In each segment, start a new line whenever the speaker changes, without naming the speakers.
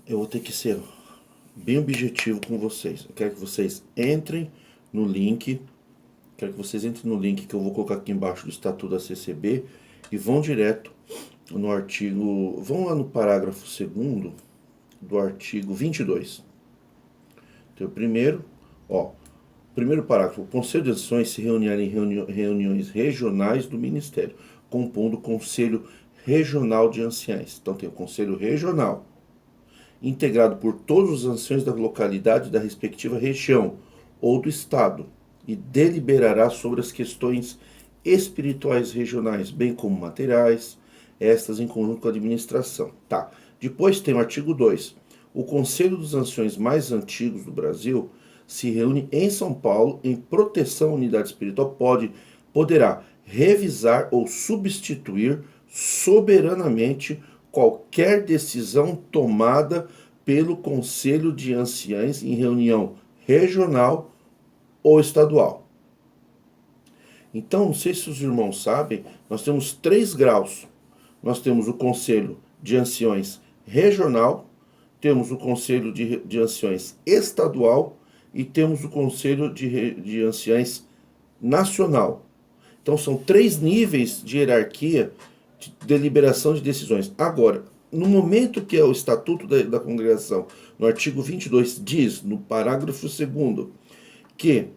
eu vou ter que ser bem objetivo com vocês. Eu quero que vocês entrem no link, quero que vocês entrem no link que eu vou colocar aqui embaixo do Estatuto da CCB e vão direto no artigo, vão lá no parágrafo 2º do artigo 22. Então, primeiro parágrafo, o Conselho de Administrações se reunirá em reuniões regionais do Ministério, compondo o Conselho Regional de Anciães. Então tem o Conselho Regional, integrado por todos os anciões da localidade da respectiva região ou do Estado, e deliberará sobre as questões espirituais regionais, bem como materiais, estas em conjunto com a administração. Tá. Depois tem o artigo 2. O Conselho dos Anciões mais antigos do Brasil se reúne em São Paulo em proteção à unidade espiritual, poderá revisar ou substituir soberanamente qualquer decisão tomada pelo Conselho de Anciães em reunião regional ou estadual. Então, não sei se os irmãos sabem, nós temos 3 graus. Nós temos o Conselho de Anciões regional, temos o Conselho de Anciões estadual e temos o Conselho de Anciães nacional. Então são 3 níveis de hierarquia de deliberação de decisões. Agora, no momento que é o Estatuto da Congregação, no artigo 22, diz, no parágrafo 2º, que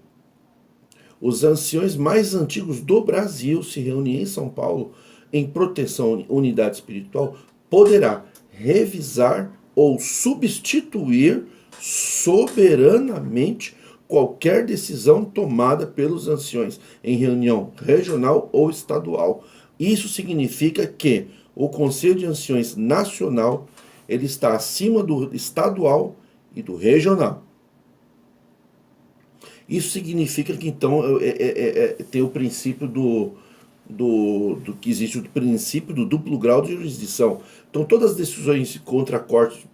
os anciões mais antigos do Brasil se reúnem em São Paulo em proteção à unidade espiritual, poderá revisar ou substituir soberanamente qualquer decisão tomada pelos anciões em reunião regional ou estadual. Isso significa que o Conselho de Anciões Nacional ele está acima do estadual e do regional. Isso significa que então tem o princípio do que existe o princípio do duplo grau de jurisdição. Então todas as decisões contra a corte,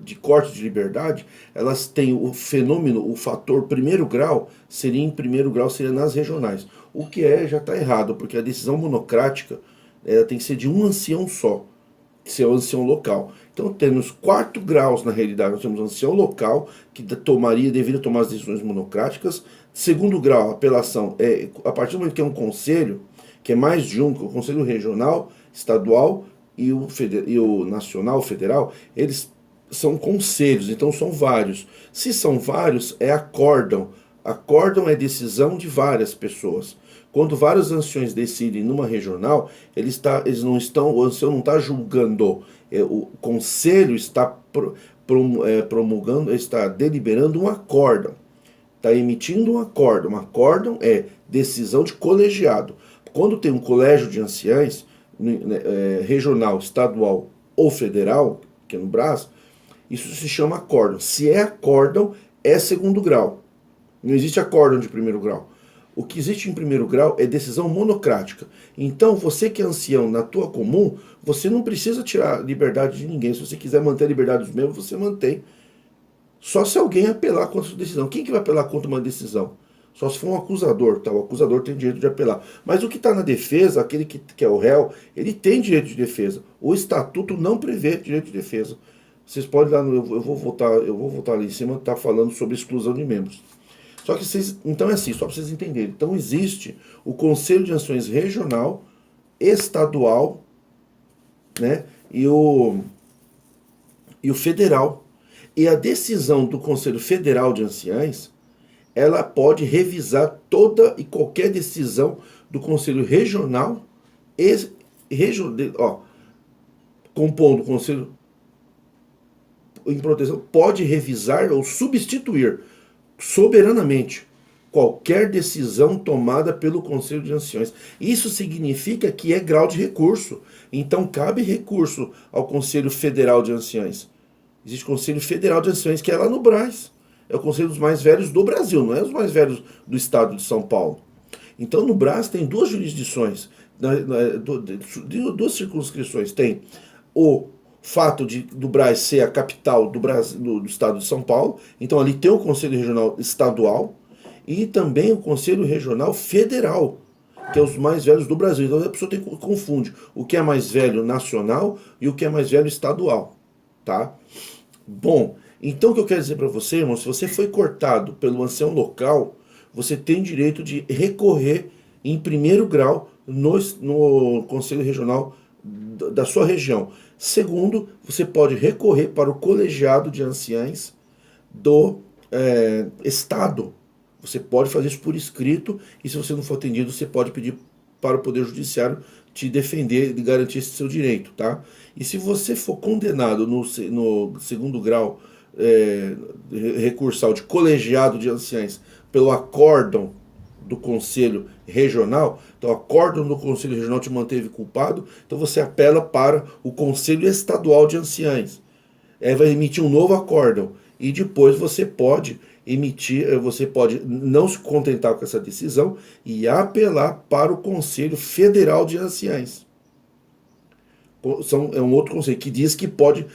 de corte de liberdade, elas têm o fenômeno, o fator primeiro grau, seria nas regionais. O que já está errado, porque a decisão monocrática ela tem que ser de um ancião só, que é o ancião local. Então temos 4 graus na realidade, nós temos o ancião local, que deveria tomar as decisões monocráticas. Segundo grau, apelação, a partir do momento que é um conselho, que é mais de um, que é o conselho regional, estadual e o nacional, federal, eles são conselhos, então são vários. Se são vários, é acórdão. Acórdão é decisão de várias pessoas. Quando vários anciões decidem numa regional, eles não estão, o ancião não está julgando, o conselho está promulgando, está deliberando um acórdão, está emitindo um acórdão. Um acórdão é decisão de colegiado. Quando tem um colégio de anciães, regional, estadual ou federal, que é no Brás, isso se chama acórdão. Se é acórdão, é segundo grau. Não existe acórdão de primeiro grau. O que existe em primeiro grau é decisão monocrática. Então, você que é ancião na tua comum, você não precisa tirar a liberdade de ninguém. Se você quiser manter a liberdade dos membros, você mantém. Só se alguém apelar contra a sua decisão. Quem que vai apelar contra uma decisão? Só se for um acusador, tá? O acusador tem direito de apelar. Mas o que está na defesa, aquele que é o réu, ele tem direito de defesa. O estatuto não prevê direito de defesa. Vocês podem lá, eu vou voltar ali em cima, tá falando sobre exclusão de membros. Só que então é assim, só para vocês entenderem. Então existe o Conselho de Anciões Regional, Estadual, né, e o Federal. E a decisão do Conselho Federal de Anciães, ela pode revisar toda e qualquer decisão do Conselho Regional, compondo o Conselho em proteção, pode revisar ou substituir soberanamente qualquer decisão tomada pelo Conselho de Anciões. Isso significa que é grau de recurso. Então cabe recurso ao Conselho Federal de Anciões. Existe o Conselho Federal de Anciões, que é lá no Brás. É o conselho dos mais velhos do Brasil, não é os mais velhos do estado de São Paulo. Então no Brás tem 2 jurisdições, 2 circunscrições. Tem o fato do Brás ser a capital do estado de São Paulo, então ali tem o Conselho Regional Estadual e também o Conselho Regional Federal, que é os mais velhos do Brasil. Então a pessoa confunde o que é mais velho nacional e o que é mais velho estadual, tá? Bom, então o que eu quero dizer para você, irmão, se você foi cortado pelo ancião local, você tem direito de recorrer em primeiro grau no Conselho Regional da sua região. Segundo, você pode recorrer para o colegiado de anciães do Estado. Você pode fazer isso por escrito e se você não for atendido, você pode pedir para o Poder Judiciário te defender e garantir esse seu direito, tá? E se você for condenado no segundo grau recursal de colegiado de anciães pelo acórdão do Conselho Regional, então o acórdão do Conselho Regional te manteve culpado, então você apela para o Conselho Estadual de Anciães. Vai emitir um novo acórdão e depois você pode não se contentar com essa decisão e apelar para o Conselho Federal de Anciães. É um outro conselho que diz que pode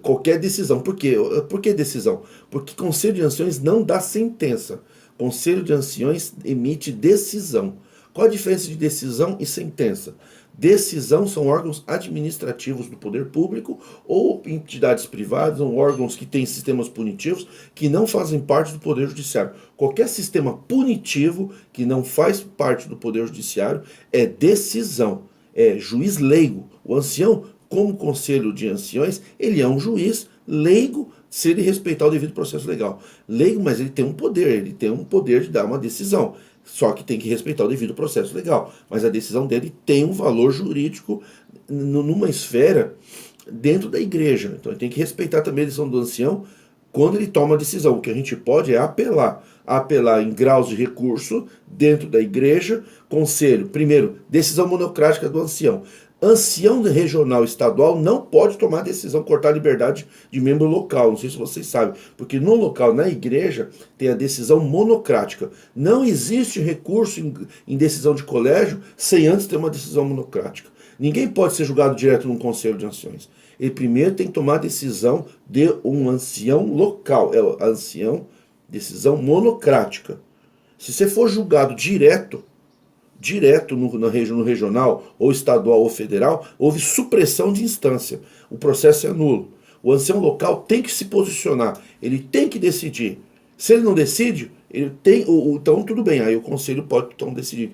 qualquer decisão. Por quê? Por que decisão? Porque Conselho de Anciões não dá sentença. Conselho de Anciões emite decisão. Qual a diferença de decisão e sentença? Decisão são órgãos administrativos do poder público ou entidades privadas ou órgãos que têm sistemas punitivos que não fazem parte do poder judiciário. Qualquer sistema punitivo que não faz parte do poder judiciário é decisão, é juiz leigo. O ancião, como conselho de anciões, ele é um juiz leigo se ele respeitar o devido processo legal. Leigo, mas ele tem um poder de dar uma decisão. Só que tem que respeitar o devido processo legal. Mas a decisão dele tem um valor jurídico numa esfera dentro da igreja. Então ele tem que respeitar também a decisão do ancião quando ele toma a decisão. O que a gente pode é apelar. Apelar em graus de recurso dentro da igreja. Conselho, primeiro, decisão monocrática do ancião. Ancião regional estadual não pode tomar decisão, cortar a liberdade de membro local. Não sei se vocês sabem, porque no local, na igreja, tem a decisão monocrática. Não existe recurso em decisão de colégio sem antes ter uma decisão monocrática. Ninguém pode ser julgado direto num conselho de anciões. Ele primeiro tem que tomar a decisão de um ancião local. É a decisão monocrática. Se você for julgado direto no regional, ou estadual ou federal, houve supressão de instância. O processo é nulo. O ancião local tem que se posicionar, ele tem que decidir. Se ele não decide, então tudo bem, aí o conselho pode então decidir,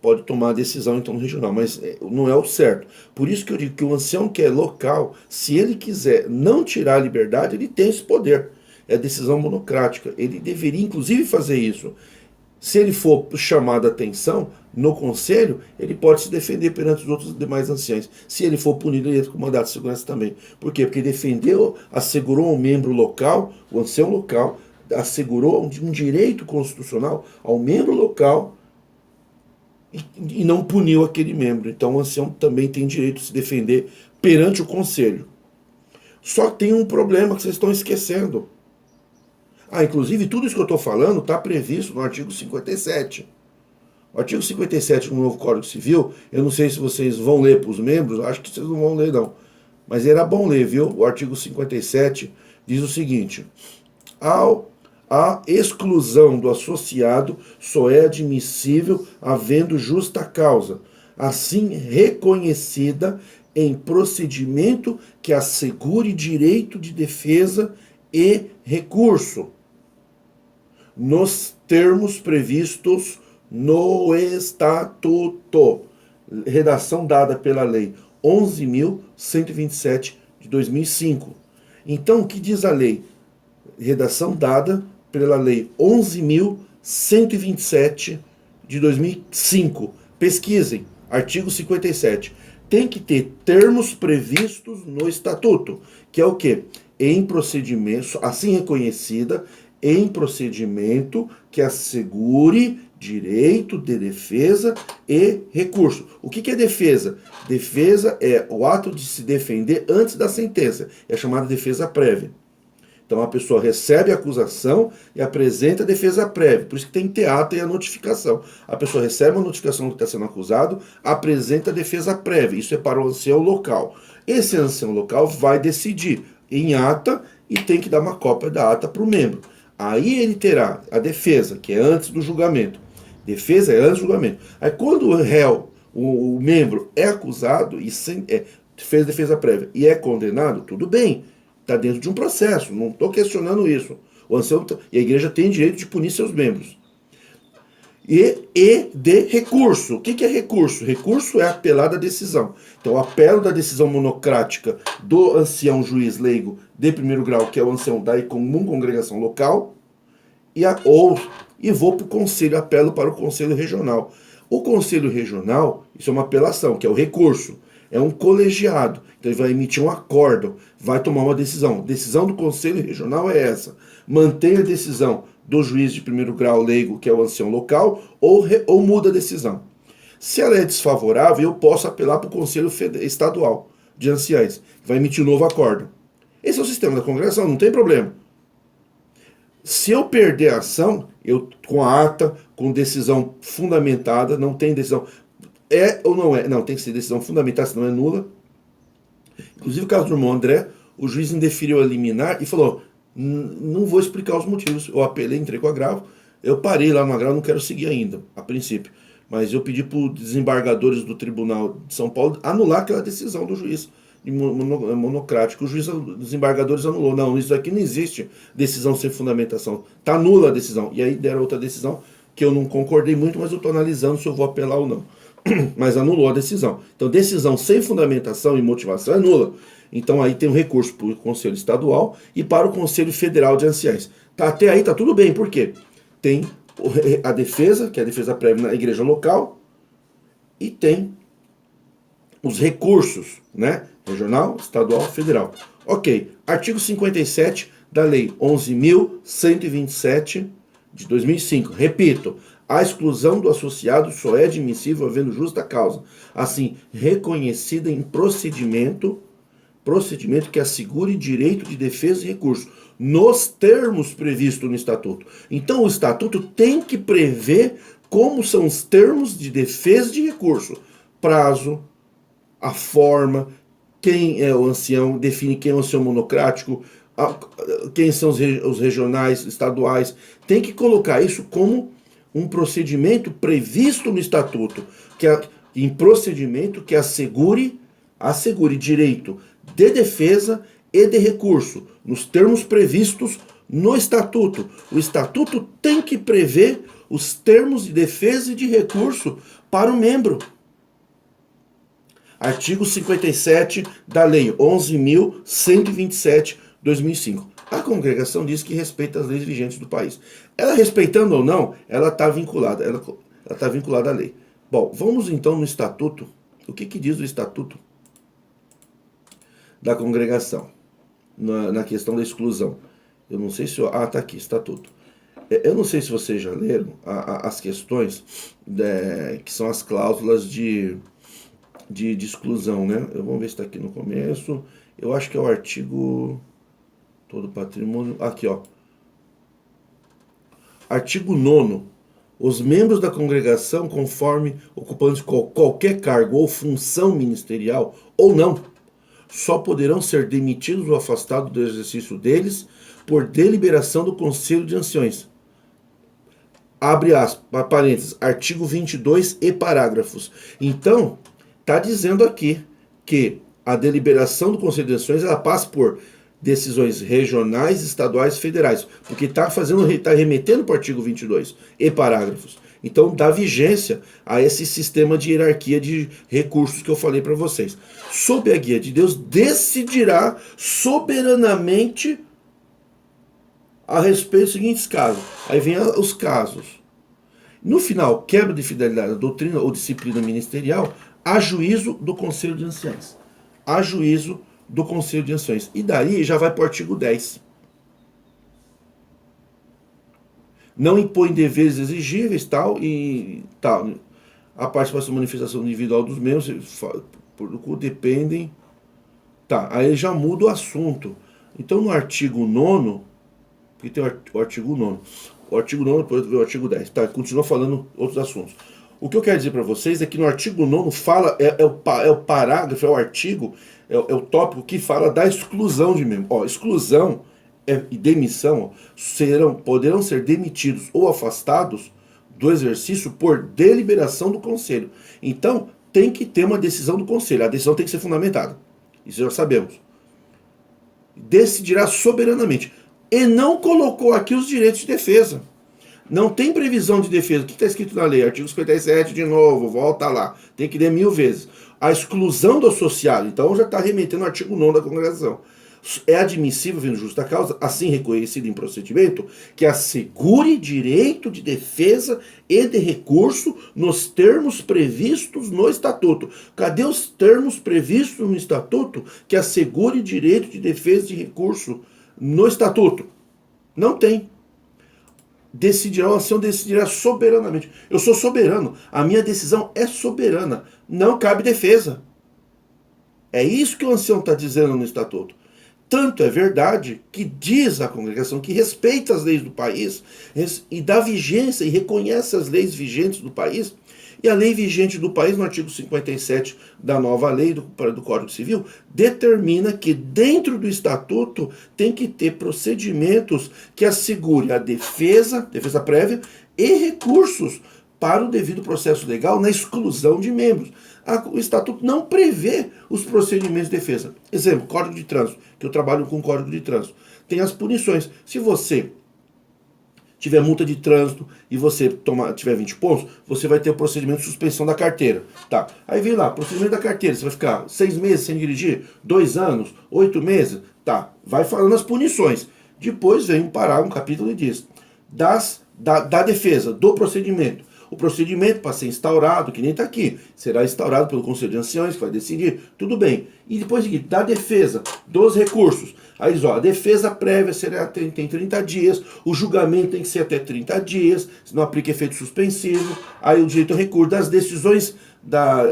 pode tomar a decisão então no regional, mas não é o certo. Por isso que eu digo que o ancião que é local, se ele quiser não tirar a liberdade, ele tem esse poder. É decisão monocrática. Ele deveria inclusive fazer isso. Se ele for chamado a atenção no conselho, ele pode se defender perante os outros demais anciãos. Se ele for punido, ele entra com mandado de segurança também. Por quê? Porque defendeu, assegurou ao membro local, o ancião local, assegurou um direito constitucional ao membro local e não puniu aquele membro. Então o ancião também tem direito de se defender perante o conselho. Só tem um problema que vocês estão esquecendo. Inclusive, tudo isso que eu estou falando está previsto no artigo 57. O artigo 57 do novo Código Civil, eu não sei se vocês vão ler para os membros, acho que vocês não vão ler não. Mas era bom ler, viu? O artigo 57 diz o seguinte: a exclusão do associado só é admissível havendo justa causa, assim reconhecida em procedimento que assegure direito de defesa e recurso, nos termos previstos no Estatuto. Redação dada pela Lei 11.127 de 2005. Então, o que diz a lei? Redação dada pela Lei 11.127 de 2005. Pesquisem, artigo 57. Tem que ter termos previstos no Estatuto, que é o quê? Em procedimento, assim reconhecida, em procedimento que assegure direito de defesa e recurso. O que é defesa? Defesa é o ato de se defender antes da sentença. É chamada defesa prévia. Então a pessoa recebe a acusação e apresenta a defesa prévia. Por isso que tem que ter ata e a notificação. A pessoa recebe a notificação do que está sendo acusado, apresenta a defesa prévia. Isso é para o ancião local. Esse ancião local vai decidir em ata e tem que dar uma cópia da ata para o membro. Aí ele terá a defesa, que é antes do julgamento. Defesa é antes do julgamento. Aí quando o réu, o membro, é acusado e fez defesa prévia e é condenado, tudo bem. Está dentro de um processo, não estou questionando isso. O ancião e a igreja tem direito de punir seus membros. E de recurso. O que é recurso? Recurso é apelar da decisão. Então, eu apelo da decisão monocrática do ancião juiz leigo de primeiro grau, que é o ancião da comum congregação local, e vou para o conselho, apelo para o conselho regional. O conselho regional, isso é uma apelação, que é o recurso. É um colegiado. Então ele vai emitir um acórdão, vai tomar uma decisão. Decisão do conselho regional é essa. Mantém a decisão do juiz de primeiro grau leigo, que é o ancião local, ou muda a decisão. Se ela é desfavorável, eu posso apelar para o conselho estadual de anciães, que vai emitir um novo acórdão. Esse é o sistema da congregação, não tem problema. Se eu perder a ação, eu com a ata, com decisão fundamentada, não tem decisão. É ou não é? Não, tem que ser decisão fundamentada, senão é nula. Inclusive o caso do irmão André, o juiz indeferiu a liminar e falou, não vou explicar os motivos. Eu apelei, entrei com agravo, eu parei lá no agravo, não quero seguir ainda, a princípio. Mas eu pedi para os desembargadores do Tribunal de São Paulo anular aquela decisão do juiz monocrático. O juiz dos desembargadores anulou. Não, isso aqui não existe decisão sem fundamentação. Está nula a decisão. E aí deram outra decisão que eu não concordei muito, mas eu estou analisando se eu vou apelar ou não. Mas anulou a decisão. Então, decisão sem fundamentação e motivação é nula. Então, aí tem um recurso para o Conselho Estadual e para o Conselho Federal de Anciães. Tá, até aí tá tudo bem. Por quê? Tem a defesa, que é a defesa prévia na igreja local, e tem os recursos, né? Regional, estadual, federal. Ok. Artigo 57 da Lei 11.127 de 2005. Repito, a exclusão do associado só é admissível havendo justa causa, assim, reconhecida em procedimento que assegure direito de defesa e recurso, nos termos previstos no Estatuto. Então, o Estatuto tem que prever como são os termos de defesa e de recurso. Prazo, a forma, quem é o ancião, define quem é o ancião monocrático, quem são os regionais, estaduais. Tem que colocar isso como um procedimento previsto no Estatuto, em procedimento que assegure direito de defesa e de recurso, nos termos previstos no Estatuto. O Estatuto tem que prever os termos de defesa e de recurso para o membro. Artigo 57 da Lei 11.127, 2005. A congregação diz que respeita as leis vigentes do país. Ela respeitando ou não, ela está vinculada. Ela está vinculada à lei. Bom, vamos então no Estatuto. O que diz o Estatuto da congregação na questão da exclusão? Eu não sei se... tá aqui, Estatuto. Eu não sei se vocês já leram as questões que são as cláusulas de exclusão, né? Vamos ver se está aqui no começo. Eu acho que é o artigo... Todo patrimônio... Aqui, ó. Artigo 9º. Os membros da congregação, conforme ocupantes de qualquer cargo ou função ministerial, ou não, só poderão ser demitidos ou afastados do exercício deles por deliberação do Conselho de Anciões. Abre aspas, parênteses, artigo 22 e parágrafos. Então, está dizendo aqui que a deliberação do Conselho de Anciões ela passa por decisões regionais, estaduais e federais, porque está remetendo para o artigo 22 e parágrafos. Então dá vigência a esse sistema de hierarquia de recursos que eu falei para vocês. Sob a guia de Deus, decidirá soberanamente a respeito dos seguintes casos. Aí vem os casos. No final, quebra de fidelidade à doutrina ou disciplina ministerial, a juízo do Conselho de Anciães. A juízo do Conselho de Anciões. E daí já vai para o artigo 10. Não impõe deveres exigíveis, tal. A participação e manifestação individual dos membros, por qual dependem. Tá, aí já muda o assunto. Então no artigo 9º, porque tem o artigo 9º. O artigo 9º, depois vem o artigo 10. Tá, continua falando outros assuntos. O que eu quero dizer para vocês é que no artigo 9º fala, é o parágrafo, é o artigo, é o tópico que fala da exclusão de membro. Exclusão e demissão poderão ser demitidos ou afastados do exercício por deliberação do conselho. Então, tem que ter uma decisão do conselho. A decisão tem que ser fundamentada. Isso já sabemos. decidirá soberanamente. E não colocou aqui os direitos de defesa. Não tem previsão de defesa. O que está escrito na lei? Artigo 57 de novo, volta lá. Tem que ler 1000 vezes. A exclusão do associado. Então já está remetendo ao artigo 9 da congregação. É admissível, vindo justa causa, assim reconhecido em procedimento, que assegure direito de defesa e de recurso nos termos previstos no Estatuto. Cadê os termos previstos no Estatuto que assegure direito de defesa e de recurso no Estatuto? Não tem. Decidirá, a ação decidirá soberanamente. Eu sou soberano, a minha decisão é soberana, não cabe defesa. É isso que o ancião está dizendo no Estatuto. Tanto é verdade que diz a congregação que respeita as leis do país e dá vigência e reconhece as leis vigentes do país. E a lei vigente do país, no artigo 57 da nova lei do Código Civil, determina que dentro do Estatuto tem que ter procedimentos que assegure a defesa prévia e recursos para o devido processo legal na exclusão de membros. O Estatuto não prevê os procedimentos de defesa. Exemplo, Código de Trânsito, que eu trabalho com o Código de Trânsito. Tem as punições. Se você tiver multa de trânsito e você tiver 20 pontos, você vai ter o procedimento de suspensão da carteira. Tá. Aí vem lá, procedimento da carteira, você vai ficar 6 meses sem dirigir, 2 anos, 8 meses, tá. Vai falando as punições. Depois vem um capítulo e diz da defesa, do procedimento. O procedimento para ser instaurado, que nem está aqui, será instaurado pelo Conselho de Anciões, que vai decidir, tudo bem. E depois da defesa, dos recursos. Aí diz, a defesa prévia tem 30 dias, o julgamento tem que ser até 30 dias, se não aplica efeito suspensivo, aí o direito ao recurso das decisões da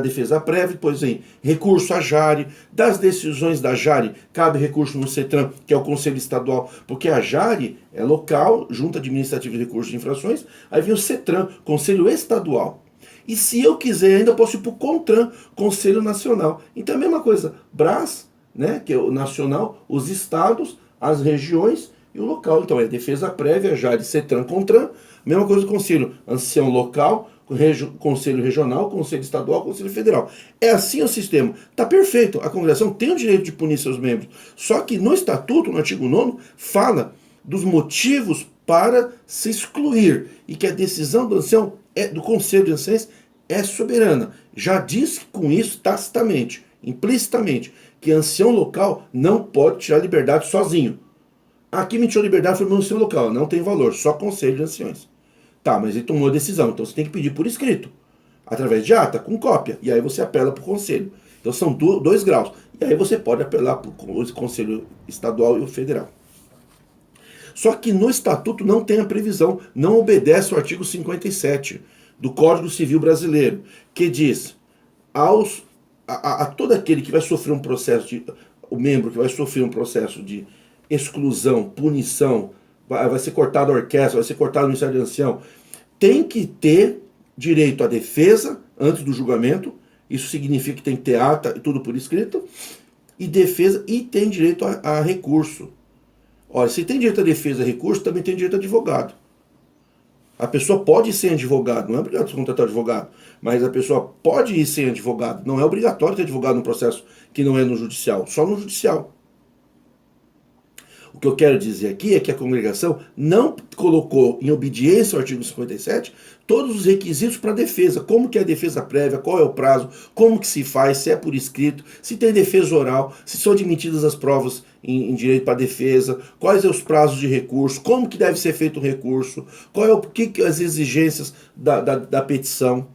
defesa prévia, depois vem recurso à JARE, das decisões da JARE, cabe recurso no CETRAN, que é o Conselho Estadual, porque a JARE é local, Junta Administrativa de Recursos de Infrações, aí vem o CETRAN, Conselho Estadual. E se eu quiser ainda, posso ir para o CONTRAN, Conselho Nacional. Então é a mesma coisa, BRAS, né, que é o nacional, os estados, as regiões e o local. Então é defesa prévia, JARE, CETRAN, CONTRAN, mesma coisa do Conselho Ancião Local, Conselho Regional, Conselho Estadual, Conselho Federal. É assim o sistema. Está perfeito. A congregação tem o direito de punir seus membros. Só que no Estatuto, no artigo 9, fala dos motivos para se excluir e que a decisão do ancião, do Conselho de Anciões, é soberana. Já diz com isso tacitamente, implicitamente, que ancião local não pode tirar liberdade sozinho. Aqui me tirou liberdade foi meu ancião local, não tem valor, só Conselho de Anciões. Tá, mas ele tomou a decisão, então você tem que pedir por escrito, através de ata, com cópia, e aí você apela para o conselho. Então são 2 graus, e aí você pode apelar para o Conselho Estadual e o Federal. Só que no Estatuto não tem a previsão, não obedece ao artigo 57 do Código Civil Brasileiro, que diz a todo aquele que vai sofrer um processo o membro que vai sofrer um processo de exclusão, punição, vai ser cortado a orquestra, vai ser cortado o Ministério de Ancião, tem que ter direito à defesa antes do julgamento, isso significa que tem que ter ata e tudo por escrito, e defesa, e tem direito a recurso. Olha, se tem direito a defesa e recurso, também tem direito a advogado. A pessoa pode ir sem advogado, não é obrigado a contratar advogado, mas a pessoa pode ir sem advogado, não é obrigatório ter advogado num processo que não é no judicial, só no judicial. O que eu quero dizer aqui é que a congregação não colocou em obediência ao artigo 57 todos os requisitos para a defesa. Como que é a defesa prévia, qual é o prazo, como que se faz, se é por escrito, se tem defesa oral, se são admitidas as provas em direito para defesa, quais são os prazos de recurso, como que deve ser feito o recurso, qual é as exigências da petição,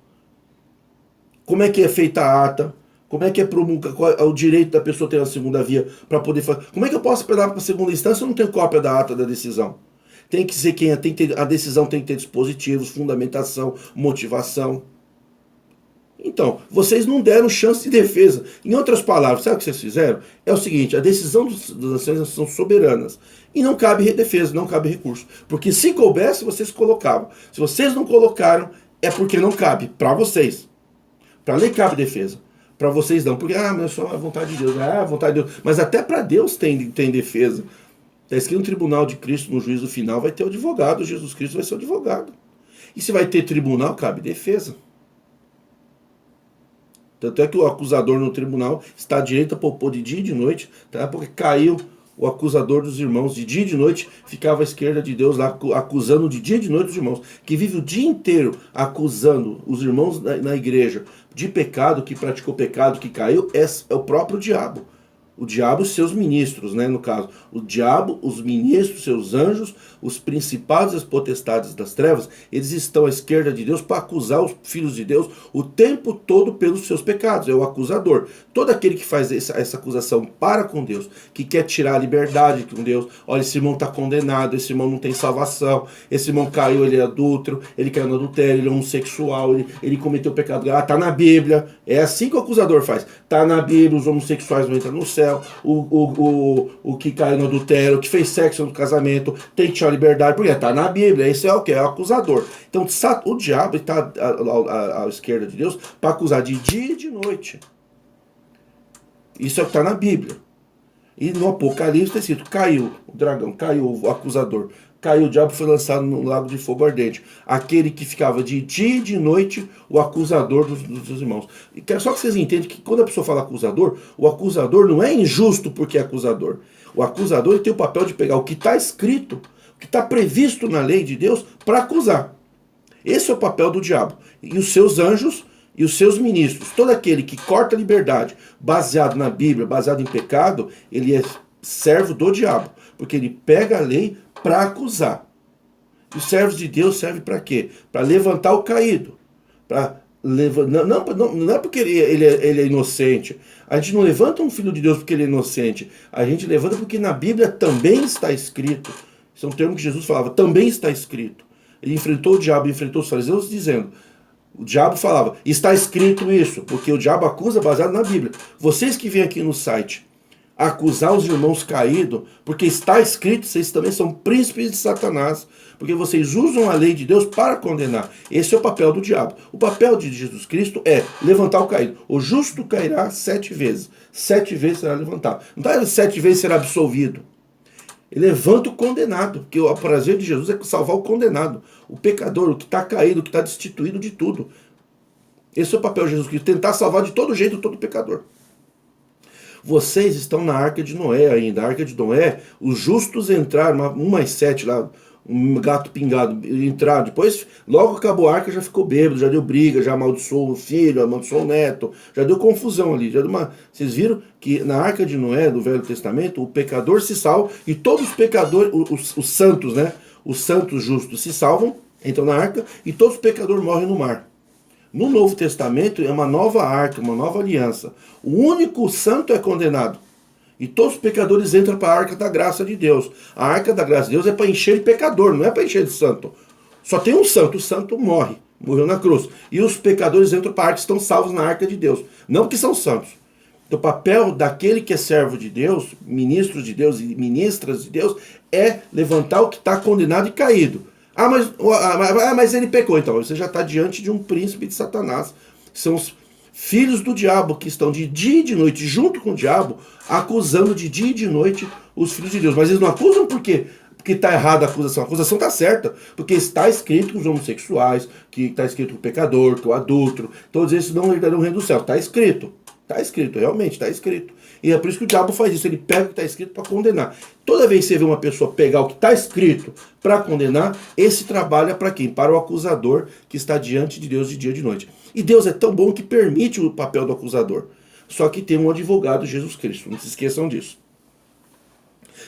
como é que é feita a ata. Como é que é promulgado, qual é o direito da pessoa ter uma segunda via para poder fazer? Como é que eu posso apelar para a segunda instância se eu não tenho cópia da ata da decisão? Tem que ser a decisão tem que ter dispositivos, fundamentação, motivação. Então, vocês não deram chance de defesa. Em outras palavras, sabe o que vocês fizeram? É o seguinte, a decisão das ações são soberanas. E não cabe defesa, não cabe recurso. Porque se coubesse, vocês colocavam. Se vocês não colocaram, é porque não cabe para vocês. Para a lei cabe defesa. Para vocês não, porque, mas é só a vontade de Deus, a vontade de Deus. Mas até para Deus tem defesa. Está escrito no tribunal de Cristo, no juízo final, vai ter o advogado, Jesus Cristo vai ser o advogado. E se vai ter tribunal, cabe defesa. Tanto é que o acusador no tribunal está à direita para opor de dia e de noite, tá? Porque caiu o acusador dos irmãos. De dia e de noite ficava à esquerda de Deus lá, acusando de dia e de noite os irmãos. Que vive o dia inteiro acusando os irmãos na igreja de pecado, que praticou pecado, que caiu, é o próprio diabo. O diabo e seus ministros, né, no caso. O diabo, os ministros, seus anjos, os principados e as potestades das trevas, eles estão à esquerda de Deus para acusar os filhos de Deus o tempo todo pelos seus pecados. É o acusador. Todo aquele que faz essa acusação para com Deus, que quer tirar a liberdade com Deus, olha, esse irmão está condenado, esse irmão não tem salvação, esse irmão caiu, ele é adúltero, ele caiu no adultério, ele é homossexual, ele cometeu pecado. Ah, tá na Bíblia. É assim que o acusador faz. Tá na Bíblia, os homossexuais não entram no céu. O que caiu no adultério, o que fez sexo no casamento, tem que tirar a liberdade, porque está na Bíblia. Esse é o que? É o acusador. Então o diabo está à esquerda de Deus para acusar de dia e de noite. Isso é o que está na Bíblia. E no Apocalipse está escrito: caiu o dragão, caiu o acusador, caiu o diabo, foi lançado no lago de fogo ardente. Aquele que ficava de dia e de noite, o acusador dos irmãos. E quero só que vocês entendam que quando a pessoa fala acusador, o acusador não é injusto porque é acusador. O acusador tem o papel de pegar o que está escrito, o que está previsto na lei de Deus, para acusar. Esse é o papel do diabo. E os seus anjos e os seus ministros, todo aquele que corta a liberdade baseado na Bíblia, baseado em pecado, ele é servo do diabo, porque ele pega a lei para acusar. E os servos de Deus servem para quê? Para levantar o caído. Não é porque ele é inocente. A gente não levanta um filho de Deus porque ele é inocente. A gente levanta porque na Bíblia também está escrito. Esse é um termo que Jesus falava, também está escrito. Ele enfrentou o diabo, enfrentou os fariseus dizendo... O diabo falava, está escrito isso, porque o diabo acusa baseado na Bíblia. Vocês que vêm aqui no site acusar os irmãos caídos, porque está escrito, vocês também são príncipes de Satanás, porque vocês usam a lei de Deus para condenar. Esse é o papel do diabo. O papel de Jesus Cristo é levantar o caído. O justo cairá 7 vezes. 7 vezes será levantado. Não está 7 vezes será absolvido. Ele levanta o condenado, porque o prazer de Jesus é salvar o condenado, o pecador, o que está caído, o que está destituído de tudo. Esse é o papel de Jesus Cristo, tentar salvar de todo jeito todo pecador. Vocês estão na Arca de Noé ainda. A Arca de Noé, os justos entraram, 1 mais 7 lá, um gato pingado, entraram. Depois, logo acabou a arca, já ficou bêbado, já deu briga, já amaldiçoou o filho, amaldiçoou o neto, já deu confusão ali. Vocês viram que na Arca de Noé, do Velho Testamento, o pecador se salva e todos os pecadores, os santos, né? Os santos justos se salvam, entram na arca e todos os pecadores morrem no mar. No Novo Testamento é uma nova arca, uma nova aliança. O único santo é condenado. E todos os pecadores entram para a arca da graça de Deus. A arca da graça de Deus é para encher de pecador, não é para encher de santo. Só tem um santo, o santo morreu na cruz. E os pecadores entram para a arca, estão salvos na arca de Deus. Não que são santos. Então, o papel daquele que é servo de Deus, ministro de Deus e ministras de Deus, é levantar o que está condenado e caído. Mas ele pecou. Então, você já está diante de um príncipe de Satanás. São os filhos do diabo que estão de dia e de noite junto com o diabo, acusando de dia e de noite os filhos de Deus. Mas eles não acusam porque está errada a acusação está certa, porque está escrito que os homossexuais, que está escrito que o pecador, que o adúltero, todos esses não herdarão o reino do céu. Está escrito, realmente está escrito. E é por isso que o diabo faz isso, ele pega o que está escrito para condenar. Toda vez que você vê uma pessoa pegar o que está escrito para condenar, esse trabalho é para quem? Para o acusador que está diante de Deus de dia e de noite. E Deus é tão bom que permite o papel do acusador. Só que tem um advogado, Jesus Cristo, não se esqueçam disso.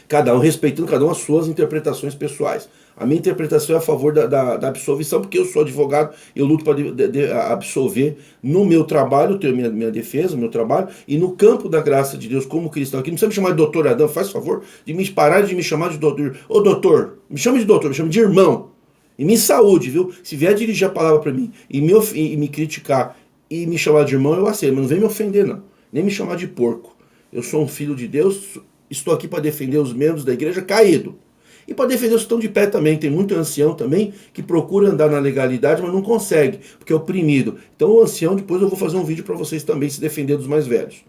Cada um respeitando cada um as suas interpretações pessoais. A minha interpretação é a favor da absolvição, porque eu sou advogado, eu luto para absolver no meu trabalho, tenho minha defesa, meu trabalho, e no campo da graça de Deus como cristão aqui. Não precisa me chamar de doutor Adão, faz favor de me parar de me chamar de doutor. Ô doutor, me chame de doutor, me chame de irmão. E me saúde, viu? Se vier dirigir a palavra para mim e me criticar e me chamar de irmão, eu aceito, mas não vem me ofender não, nem me chamar de porco. Eu sou um filho de Deus, estou aqui para defender os membros da igreja caído. E para defender os que estão de pé também. Tem muito ancião também que procura andar na legalidade, mas não consegue, porque é oprimido. Então o ancião, depois eu vou fazer um vídeo para vocês também se defender dos mais velhos.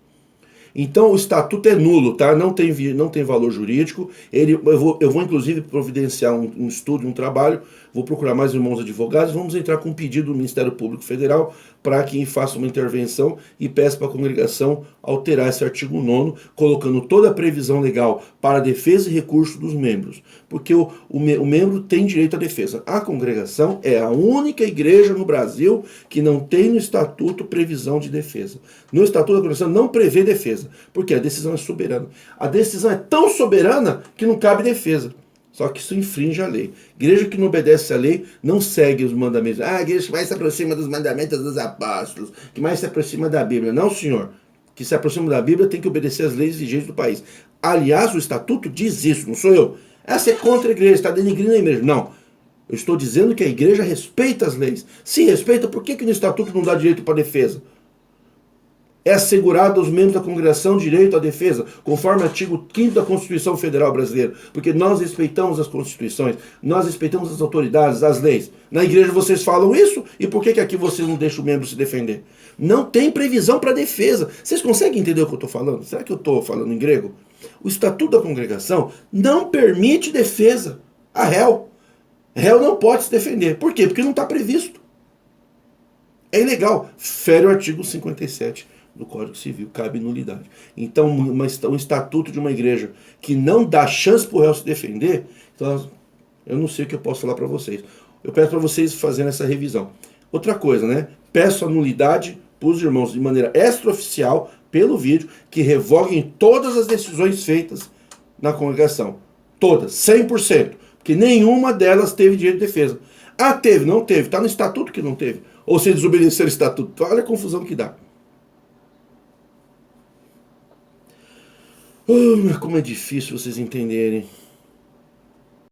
Então o estatuto é nulo, tá? Não tem valor jurídico. Eu vou inclusive providenciar um estudo, um trabalho, vou procurar mais irmãos advogados, vamos entrar com um pedido do Ministério Público Federal para que faça uma intervenção e peça para a congregação alterar esse artigo 9º, colocando toda a previsão legal para a defesa e recurso dos membros. Porque o membro tem direito à defesa. A congregação é a única igreja no Brasil que não tem no estatuto previsão de defesa. No estatuto da congregação não prevê defesa, porque a decisão é soberana. A decisão é tão soberana que não cabe defesa. Só que isso infringe a lei. Igreja que não obedece à lei não segue os mandamentos. Ah, a igreja que mais se aproxima dos mandamentos dos apóstolos, que mais se aproxima da Bíblia. Não, senhor. Que se aproxima da Bíblia tem que obedecer às leis vigentes do país. Aliás, o estatuto diz isso, não sou eu. Essa é contra a igreja, está denigrindo a igreja. Não. Eu estou dizendo que a igreja respeita as leis. Se respeita, por que no estatuto não dá direito para defesa? É assegurado aos membros da congregação direito à defesa, conforme o artigo 5º da Constituição Federal Brasileira, porque nós respeitamos as constituições, nós respeitamos as autoridades, as leis. Na igreja vocês falam isso, e por que aqui vocês não deixam o membro se defender? Não tem previsão para defesa. Vocês conseguem entender o que eu estou falando? Será que eu estou falando em grego? O Estatuto da Congregação não permite defesa a réu. Réu não pode se defender. Por quê? Porque não está previsto. É ilegal. Fere o artigo 57 do Código Civil, cabe nulidade. Então, um estatuto de uma igreja que não dá chance para o réu se defender, então, eu não sei o que eu posso falar para vocês. Eu peço para vocês fazerem essa revisão. Outra coisa, né? Peço a nulidade para os irmãos de maneira extraoficial, pelo vídeo, que revoguem todas as decisões feitas na congregação. Todas, 100%. Porque nenhuma delas teve direito de defesa. Ah, teve, não teve. Está no estatuto que não teve. Ou se desobedeceram o estatuto. Olha a confusão que dá. Mas como é difícil vocês entenderem.